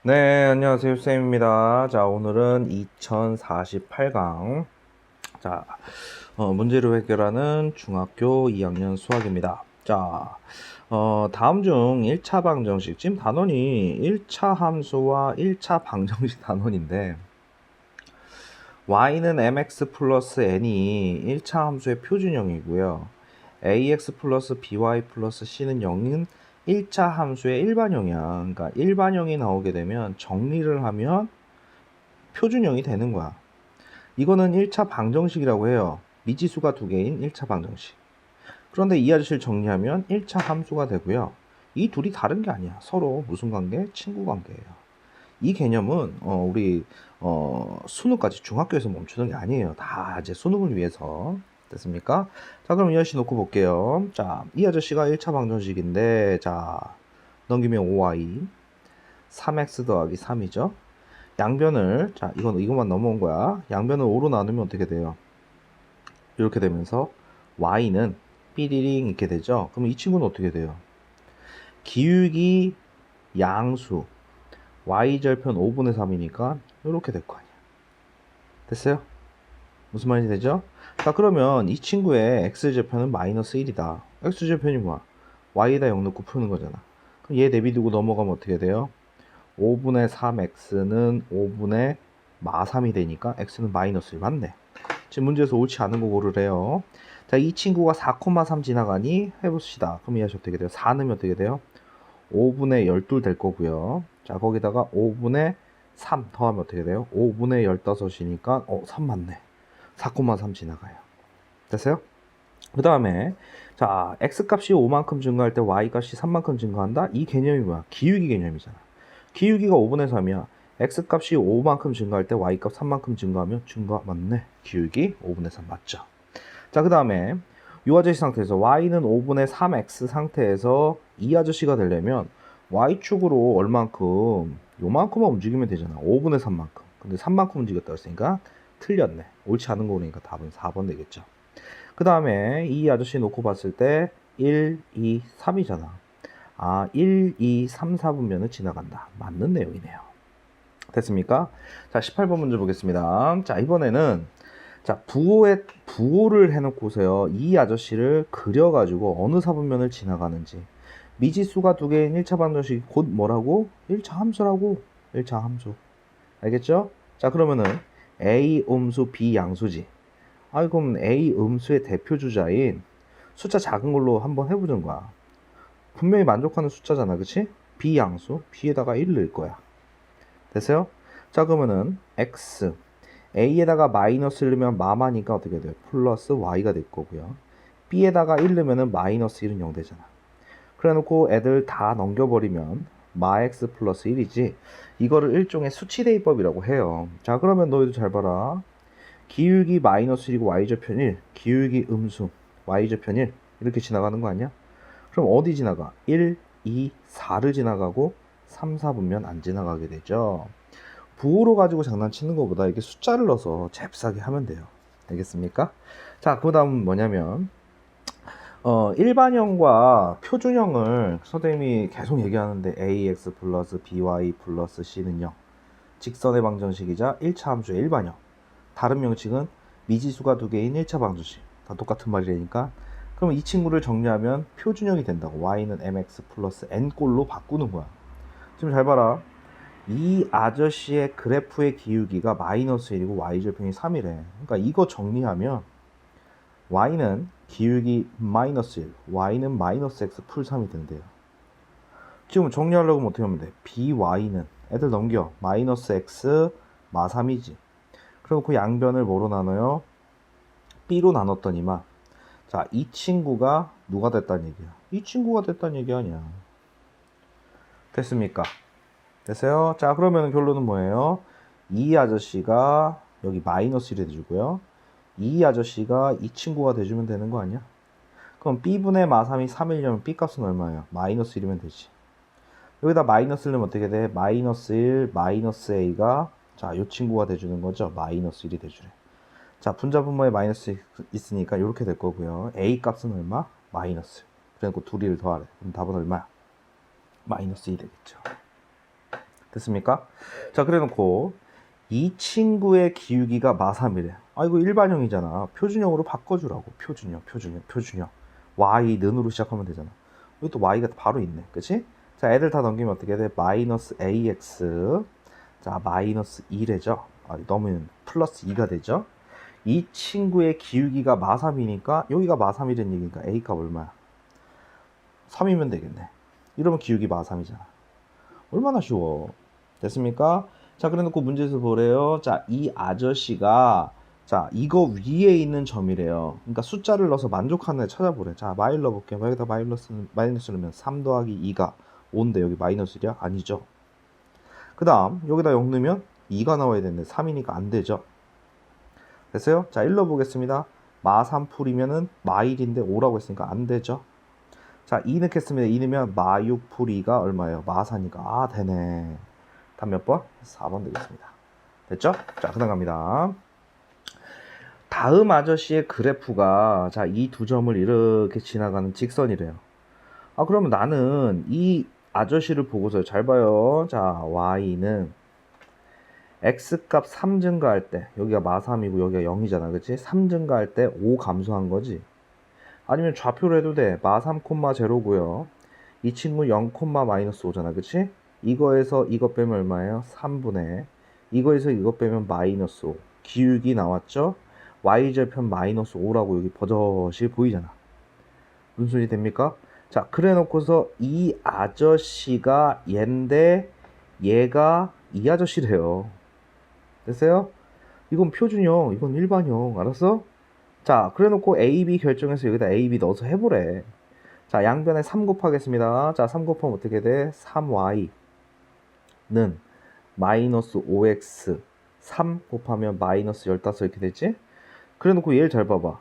네, 안녕하세요. 쌤입니다. 자, 오늘은 2048강. 자, 문제를 해결하는 중학교 2학년 수학입니다. 자, 다음 중 1차 방정식. 지금 단원이 1차 함수와 1차 방정식 단원인데, y는 mx 플러스 n이 1차 함수의 표준형이고요. ax 플러스 by 플러스 c는 0인 1차 함수의 일반형이야. 그러니까 일반형이 나오게 되면 정리를 하면 표준형이 되는 거야. 이거는 1차 방정식이라고 해요. 미지수가 두 개인 1차 방정식. 그런데 이 아저씨를 정리하면 1차 함수가 되고요. 이 둘이 다른 게 아니야. 서로 무슨 관계? 친구 관계예요. 이 개념은 우리 수능까지 중학교에서 멈추는 게 아니에요. 다 이제 수능을 위해서. 됐습니까? 자, 그럼 이 아저씨 놓고 볼게요. 자, 이 아저씨가 1차 방정식인데, 자, 넘기면 5y 3x 더하기 3이죠. 양변을, 자, 이것만 넘어온 거야. 양변을 5로 나누면 어떻게 돼요? 이렇게 되면서 y는 삐리링 이렇게 되죠. 그럼 이 친구는 어떻게 돼요? 기울기 양수 y절편 5분의 3이니까 이렇게 될 거 아니야. 됐어요? 무슨 말인지 되죠? 자, 그러면 이 친구의 x절편은 마이너스 1이다. x절편이 뭐야? y에다 0 넣고 푸는 거잖아. 그럼 얘 내비두고 넘어가면 어떻게 돼요? 5분의 3x는 5분의 마3이 되니까 x는 마이너스 1 맞네. 지금 문제에서 옳지 않은 거 고르래요. 자, 이 친구가 4,3 지나가니 해봅시다. 그럼 이하시 어떻게 돼요? 4 넣으면 어떻게 돼요? 5분의 12 될 거고요. 자, 거기다가 5분의 3 더하면 어떻게 돼요? 5분의 15이니까 3 맞네. 4,3 지나가요. 됐어요? 그 다음에 자, x값이 5만큼 증가할 때 y값이 3만큼 증가한다? 이 개념이 뭐야? 기울기 개념이잖아. 기울기가 5분의 3이야. x값이 5만큼 증가할 때 y값 3만큼 증가하면 증가 맞네. 기울기 5분의 3 맞죠? 자, 그 다음에 이 아저씨 상태에서 y는 5분의 3x 상태에서 이 아저씨가 되려면 y축으로 얼만큼 요만큼만 움직이면 되잖아. 5분의 3만큼. 근데 3만큼 움직였다고 했으니까 틀렸네. 옳지 않은 거 보니까 답은 4번 되겠죠. 그 다음에 이 아저씨 놓고 봤을 때 1, 2, 3이잖아. 아, 1, 2, 3, 4분면은 지나간다. 맞는 내용이네요. 됐습니까? 자, 18번 문제 보겠습니다. 자, 이번에는 자, 부호를 해놓고서요. 이 아저씨를 그려가지고 어느 사분면을 지나가는지. 미지수가 두 개인 1차 방정식이 곧 뭐라고? 1차 함수라고. 1차 함수. 알겠죠? 자, 그러면은 A 음수 B 양수지. 아, 그럼 A 음수의 대표 주자인 숫자 작은 걸로 한번 해보는 거야. 분명히 만족하는 숫자잖아, 그치? B 양수, B에다가 1 넣을 거야. 됐어요? 자, 그러면은 X, A에다가 마이너스 1 넣으면 마마니까 어떻게 돼요? 플러스 Y가 될 거고요. B에다가 1 넣으면 마이너스 1은 0 되잖아. 그래 놓고 애들 다 넘겨버리면 마X 플러스 1이지. 이거를 일종의 수치대입법이라고 해요. 자, 그러면 너희도 잘 봐라. 기울기 마이너스 1이고 Y절편 1, 기울기 음수 Y절편 1 이렇게 지나가는 거 아니야? 그럼 어디 지나가? 1, 2, 4를 지나가고 3, 4분면 안 지나가게 되죠. 부호로 가지고 장난치는 것보다 이렇게 숫자를 넣어서 잽싸게 하면 돼요. 알겠습니까? 자, 그 다음 뭐냐면 일반형과 표준형을 선생님이 계속 얘기하는데 ax 플러스 by 플러스 c는 0 직선의 방정식이자 1차 함수의 일반형. 다른 명칭은 미지수가 두 개인 1차 방정식. 다 똑같은 말이라니까. 그럼 이 친구를 정리하면 표준형이 된다고. y는 mx 플러스 n꼴로 바꾸는 거야. 지금 잘 봐라. 이 아저씨의 그래프의 기울기가 마이너스 1이고 y절편이 3이래. 그러니까 이거 정리하면 y는 기울기 마이너스 1, y는 마이너스 x 풀 3이 된대요. 지금 정리하려고 하면 어떻게 하면 돼? by는 애들 넘겨. 마이너스 x 마 3이지. 그럼 그 양변을 뭐로 나눠요? b로 나눴더니만 자, 이 친구가 누가 됐다는 얘기야? 이 친구가 됐다는 얘기 아니야. 됐습니까? 됐어요? 자, 그러면 결론은 뭐예요? 이 아저씨가 여기 마이너스 1이 돼주고요. 이 아저씨가 이 친구가 돼주면 되는 거 아니야? 그럼 b분의 마3이 3이려면 b값은 얼마예요? 마이너스 1이면 되지. 여기다 마이너스를 넣으면 어떻게 돼? 마이너스 1, 마이너스 a가 자, 이 친구가 돼주는 거죠. 마이너스 1이 돼주래. 자, 분자분모에 마이너스 있으니까 이렇게 될 거고요. a 값은 얼마? 마이너스. 그래놓고 둘이를 더하래. 그럼 답은 얼마야? 마이너스 2 되겠죠. 됐습니까? 자, 그래 놓고 이 친구의 기울기가 마3이래. 아, 이거 일반형이잖아. 표준형으로 바꿔주라고. 표준형. y 는으로 시작하면 되잖아. 여기 또 y가 바로 있네. 그치? 자, 애들 다 넘기면 어떻게 돼? 마이너스 ax. 자, 마이너스 1이죠. 아, 넘으면 플러스 2가 되죠. 이 친구의 기울기가 마3이니까 여기가 마3이라는 얘기니까 a값 얼마야? 3이면 되겠네. 이러면 기울기 마3이잖아. 얼마나 쉬워. 됐습니까? 자, 그래 놓고 문제에서 보래요. 자, 이 아저씨가 자, 이거 위에 있는 점이래요. 그러니까 숫자를 넣어서 만족하는 애 찾아보래. 자, 마일 넣어볼게. 여기다 마이너스 넣으면 3 더하기 2가 5인데 여기 마이너스 1이야? 아니죠. 그 다음 여기다 0 넣으면 2가 나와야 되는데 3이니까 안 되죠. 됐어요? 자, 1 넣어보겠습니다. 마3 풀이면은 마1인데 5라고 했으니까 안 되죠. 자, 2 넣겠습니다. 2 넣으면 마6 풀 2가 얼마예요? 마4니까. 아, 되네. 답 몇 번? 4번 되겠습니다. 됐죠? 자, 그 다음 갑니다. 다음 아저씨의 그래프가 자, 이 두 점을 이렇게 지나가는 직선이래요. 아, 그러면 나는 이 아저씨를 보고서 잘 봐요. 자, y는 x값 3 증가할 때 여기가 마3이고 여기가 0이잖아. 그치? 3 증가할 때 5 감소한 거지. 아니면 좌표로 해도 돼. 마3, 0고요. 이 친구 0, 마이너스 5잖아. 그치? 이거에서 이거 빼면 얼마예요? 3분의 이거에서 이거 빼면 마이너스 5. 기울기 나왔죠? y절편 마이너스 5라고 여기 버젓이 보이잖아. 무슨 소리 됩니까? 자, 그래 놓고서 이 아저씨가 얘인데 얘가 이 아저씨래요. 됐어요? 이건 표준형, 이건 일반형. 알았어? 자, 그래 놓고 A, B 결정해서 여기다 A, B 넣어서 해보래. 자, 양변에 3 곱하겠습니다. 자, 3 곱하면 어떻게 돼? 3y는 마이너스 5x 3 곱하면 마이너스 15 이렇게 되지? 그래 놓고 얘를 잘 봐봐.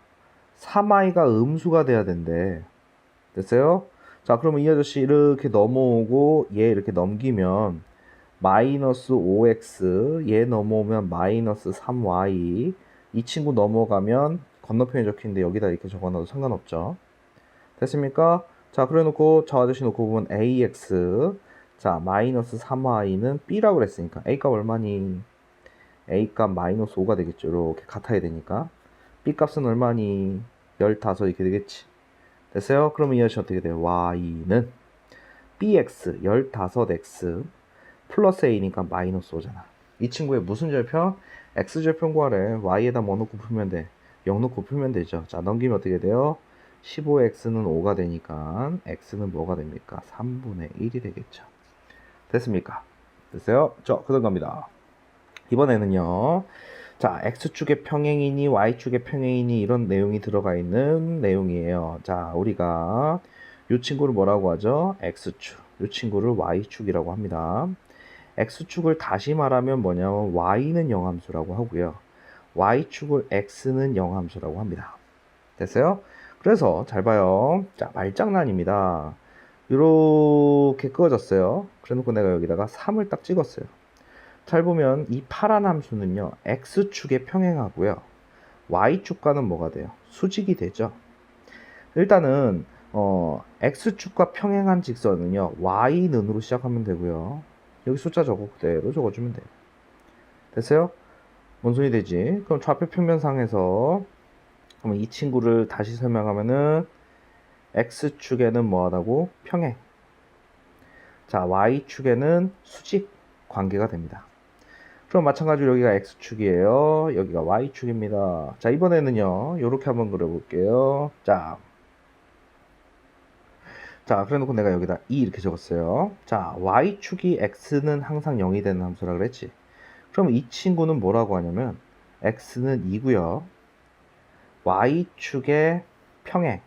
3i가 음수가 돼야 된대. 됐어요? 자, 그러면 이 아저씨 이렇게 넘어오고 얘 이렇게 넘기면 마이너스 5x 얘 넘어오면 마이너스 3y 이 친구 넘어가면 건너편에 적힌데 여기다 이렇게 적어놔도 상관없죠. 됐습니까? 자, 그래 놓고 저 아저씨 놓고 보면 ax 자, 마이너스 3y는 b라고 그랬으니까 a값 얼마니? a값 마이너스 5가 되겠죠. 이렇게 같아야 되니까 b값은 얼마니? 15 이렇게 되겠지. 됐어요? 그러면 이 아저씨 어떻게 돼요? y는 bx 15x 플러스 a니까 마이너스 5잖아. 이 친구의 무슨 절편? x절편 구하래. y에다 뭐 넣고 풀면 돼? 0 넣고 풀면 되죠. 자, 넘기면 어떻게 돼요? 15x는 5가 되니까 x는 뭐가 됩니까? 3분의 1이 되겠죠. 됐습니까? 됐어요? 저, 그 다음 갑니다. 이번에는요. 자, x축의 평행이니 y축의 평행이니 이런 내용이 들어가 있는 내용이에요. 자, 우리가 이 친구를 뭐라고 하죠? x축. 이 친구를 y축이라고 합니다. x축을 다시 말하면 뭐냐면 y는 영함수라고 하고요. y축을 x는 영함수라고 합니다. 됐어요? 그래서 잘 봐요. 자, 말장난입니다. 이렇게 그어졌어요. 그래 놓고 내가 여기다가 3을 딱 찍었어요. 잘 보면 이 파란 함수는요. x축에 평행하고요. y축과는 뭐가 돼요? 수직이 되죠. 일단은 x축과 평행한 직선은요. y는으로 시작하면 되고요. 여기 숫자 적어 그대로 적어주면 돼요. 됐어요? 뭔 소리 되지? 그럼 좌표 평면상에서 그럼 이 친구를 다시 설명하면은 x축에는 뭐하다고? 평행. 자, y축에는 수직 관계가 됩니다. 그럼 마찬가지로 여기가 x축이에요. 여기가 y축입니다. 자, 이번에는요. 요렇게 한번 그려볼게요. 자, 그래 놓고 내가 여기다 2 이렇게 적었어요. 자, y축이 x는 항상 0이 되는 함수라 그랬지. 그럼 이 친구는 뭐라고 하냐면 x는 2고요. y축의 평행.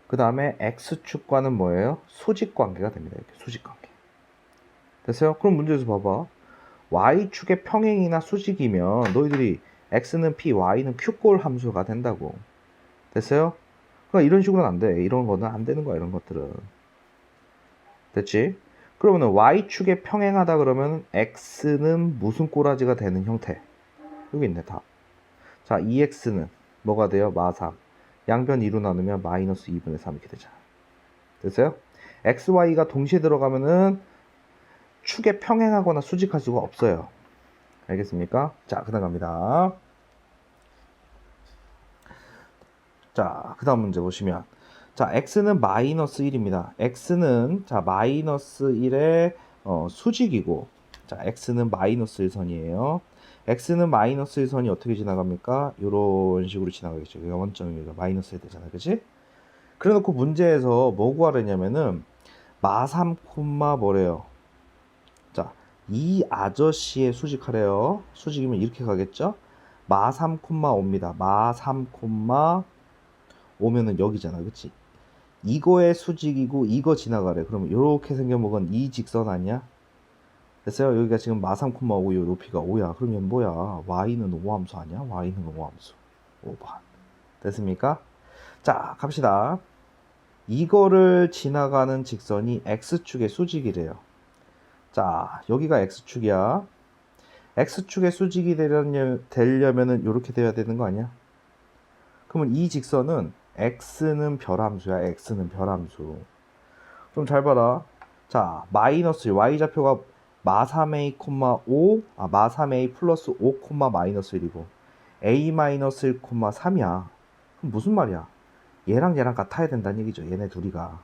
그 다음에 x축과는 뭐예요? 수직관계가 됩니다. 이렇게 수직관계. 됐어요? 그럼 문제에서 봐봐. y축의 평행이나 수직이면 너희들이 x는 p, y는 q꼴 함수가 된다고. 됐어요? 그러니까 이런 식으로는 안 돼. 이런 거는 안 되는 거야. 이런 것들은. 됐지? 그러면 y축에 평행하다 그러면 x는 무슨 꼬라지가 되는 형태? 여기 있네, 답. 자, 2x는 뭐가 돼요? 마3. 양변 2로 나누면 마이너스 2분의 3 이렇게 되잖아. 됐어요? x, y가 동시에 들어가면은 축에 평행하거나 수직할 수가 없어요. 알겠습니까? 자, 그 다음 갑니다. 자, 그 다음 문제 보시면, 자, x는 마이너스 1입니다. x는, 자, 마이너스 1의 수직이고, 자, x는 마이너스 1선이에요. x는 마이너스 1선이 어떻게 지나갑니까? 요런 식으로 지나가겠죠. 여기가 원점입니다. 마이너스 1 되잖아. 그치? 그래 놓고 문제에서 뭐 구하려냐면은, 마3 콤마 뭐래요? 자, 이 아저씨의 수직하래요. 수직이면 이렇게 가겠죠? 마3 콤마 5입니다. 마3 콤마 오면은 여기잖아. 그치? 이거의 수직이고 이거 지나가래. 그러면 이렇게 생겨먹은 이 직선 아니야? 됐어요? 여기가 지금 마3 콤마 5, 요 높이가 5야. 그러면 뭐야? y는 5함수 아니야? y는 5함수. 5번. 됐습니까? 자, 갑시다. 이거를 지나가는 직선이 x축의 수직이래요. 자, 여기가 x축이야. x축의 수직이 되려면은 이렇게 돼야 되는 거 아니야? 그러면 이 직선은 x는 별함수야. x는 별함수. 좀 잘 봐라. 자, 마이너스 y좌표가 마3a, 5, 마3a 플러스 5, 마이너스 1이고 a 마이너스 1, 3이야. 그럼 무슨 말이야? 얘랑 얘랑 같아야 된다는 얘기죠. 얘네 둘이가.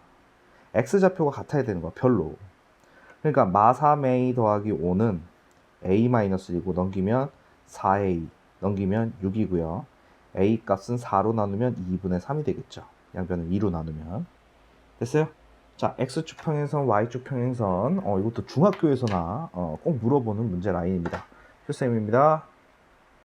x좌표가 같아야 되는 거야. 별로. 그러니까 마3a 더하기 5는 a 마이너스 1이고 넘기면 4a 넘기면 6이고요. a 값은 4로 나누면 2분의 3이 되겠죠. 양변을 2로 나누면. 됐어요? 자, x축 평행선, y축 평행선. 이것도 중학교에서나 꼭 물어보는 문제 라인입니다. 효쌤입니다.